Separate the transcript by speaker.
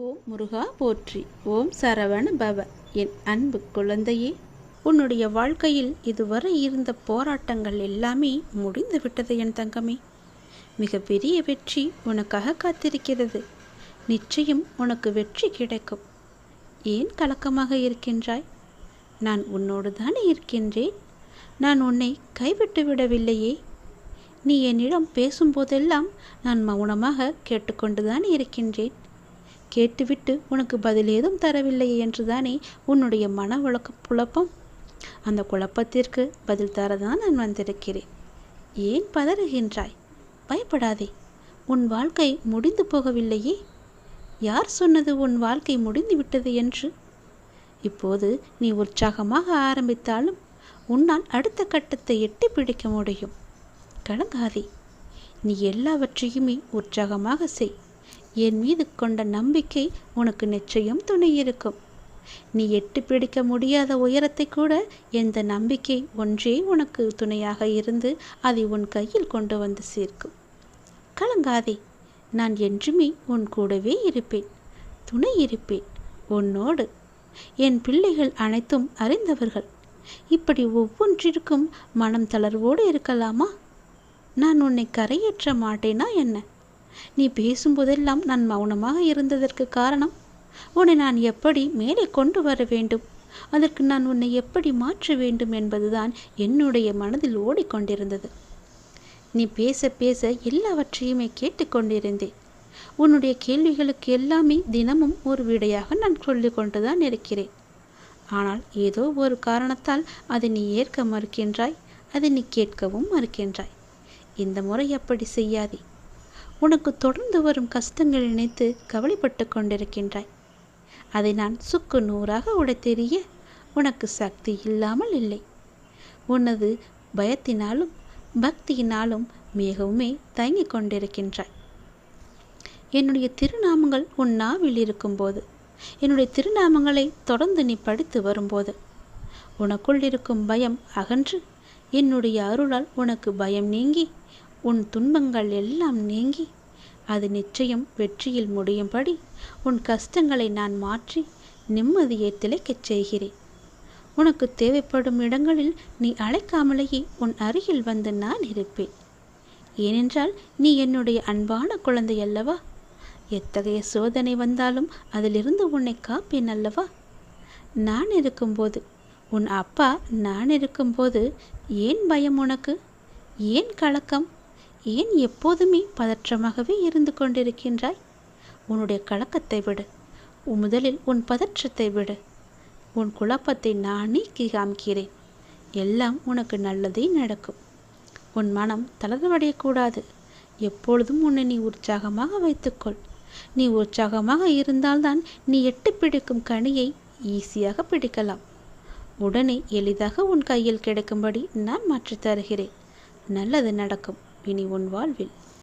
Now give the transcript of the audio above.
Speaker 1: ஓம் முருகா போற்றி. ஓம் சரவண பவ. என் அன்பு குழந்தையே, உன்னுடைய வாழ்க்கையில் இதுவரை இருந்த போராட்டங்கள் எல்லாமே முடிந்து விட்டது என் தங்கமே. மிகப்பெரிய வெற்றி உனக்காக காத்திருக்கிறது. நிச்சயம் உனக்கு வெற்றி கிடைக்கும். ஏன் கலக்கமாக இருக்கின்றாய்? நான் உன்னோடு தானே இருக்கின்றேன். நான் உன்னை கைவிட்டு விடவில்லையே. நீ என்னிடம் பேசும்போதெல்லாம் நான் மௌனமாக கேட்டுக்கொண்டுதான் இருக்கின்றேன். கேட்டுவிட்டு உனக்கு பதில் ஏதும் தரவில்லையே என்றுதானே உன்னுடைய மன குழப்பம். அந்த குழப்பத்திற்கு பதில் தரதான் நான் வந்திருக்கிறேன். ஏன் பதறுகின்றாய்? பயப்படாதே. உன் வாழ்க்கை முடிந்து போகவில்லையே. யார் சொன்னது உன் வாழ்க்கை முடிந்து விட்டது என்று? இப்போது நீ உற்சாகமாக ஆரம்பித்தாலும் உன்னால் அடுத்த கட்டத்தை எட்டி பிடிக்க முடியும். கலங்காதே. நீ எல்லாவற்றையுமே உற்சாகமாக செய். என் மீது கொண்ட நம்பிக்கை உனக்கு நிச்சயம் துணை இருக்கும். நீ எட்டி பிடிக்க முடியாத உயரத்தை கூட எந்த நம்பிக்கை ஒன்றே உனக்கு துணையாக இருந்து அதை உன் கையில் கொண்டு வந்து சேர்க்கும். கலங்காதே. நான் என்றுமே உன் கூடவே இருப்பேன். துணை இருப்பேன் உன்னோடு. என் பிள்ளைகள் அனைத்தும் அறிந்தவர்கள். இப்படி ஒவ்வொன்றிற்கும் மனம் தளர்வோடு இருக்கலாமா? நான் உன்னை கரையேற்ற மாட்டேனா என்ன? நீ பேசும்போதெல்லாம் நான் மௌனமாக இருந்ததற்கு காரணம், உன்னை நான் எப்படி மேலே கொண்டு வர வேண்டும், அதற்கு நான் உன்னை எப்படி மாற்ற வேண்டும் என்பதுதான் என்னுடைய மனதில் ஓடிக்கொண்டிருந்தது. நீ பேச பேச எல்லாவற்றையுமே கேட்டுக்கொண்டிருந்தேன். உன்னுடைய கேள்விகளுக்கு எல்லாமே தினமும் ஒரு விடையாக நான் சொல்லிக் கொண்டுதான் இருக்கிறேன். ஆனால் ஏதோ ஒரு காரணத்தால் அதை நீ ஏற்க மறுக்கின்றாய். அதை நீ கேட்கவும் மறுக்கின்றாய். இந்த முறை அப்படி செய்யாதே. உனக்கு தொடர்ந்து வரும் கஷ்டங்கள் நினைத்து கவலைப்பட்டு கொண்டிருக்கின்றாய். அதை நான் சுக்கு நூறாக உடைத்தெறிய உனக்கு சக்தி இல்லாமல் இல்லை. உனது பயத்தினாலும் பக்தியினாலும் மிகவுமே தயங்கிக் கொண்டிருக்கின்றாய். என்னுடைய திருநாமங்கள் உன் நாவில் இருக்கும்போது, என்னுடைய திருநாமங்களை தொடர்ந்து நீ படித்து வரும்போது உனக்குள் இருக்கும் பயம் அகன்று என்னுடைய அருளால் உனக்கு பயம் நீங்கி உன் துன்பங்கள் எல்லாம் நீங்கி அது நிச்சயம் வெற்றியில் முடியும்படி உன் கஷ்டங்களை நான் மாற்றி நிம்மதியை திளைக்கச் செய்கிறேன். உனக்கு தேவைப்படும் இடங்களில் நீ அழைக்காமலேயே உன் அருகில் வந்து நான் இருப்பேன். ஏனென்றால் நீ என்னுடைய அன்பான குழந்தை அல்லவா? எத்தகைய சோதனை வந்தாலும் அதிலிருந்து உன்னை காப்பேன் அல்லவா? நான் இருக்கும்போது, உன் அப்பா நான் இருக்கும்போது ஏன் பயம் உனக்கு? ஏன் கலக்கம்? ஏன் எப்போதுமே பதற்றமாகவே இருந்து கொண்டிருக்கின்றாய்? உன்னுடைய கலக்கத்தை விடு. முதலில் உன் பதற்றத்தை விடு. உன் குழப்பத்தை நான் நீக்கி காமிக்கிறேன். எல்லாம் உனக்கு நல்லதே நடக்கும். உன் மனம் தளர்வடையக்கூடாது. எப்பொழுதும் உன்னை நீ உற்சாகமாக வைத்துக்கொள். நீ உற்சாகமாக இருந்தால்தான் நீ எட்டு பிடிக்கும் கனியை ஈஸியாக பிடிக்கலாம். உடனே எளிதாக உன் கையில் கிடைக்கும்படி நான் மாற்றித் தருகிறேன். நல்லது நடக்கும் இனி உன் வாழ்வில்.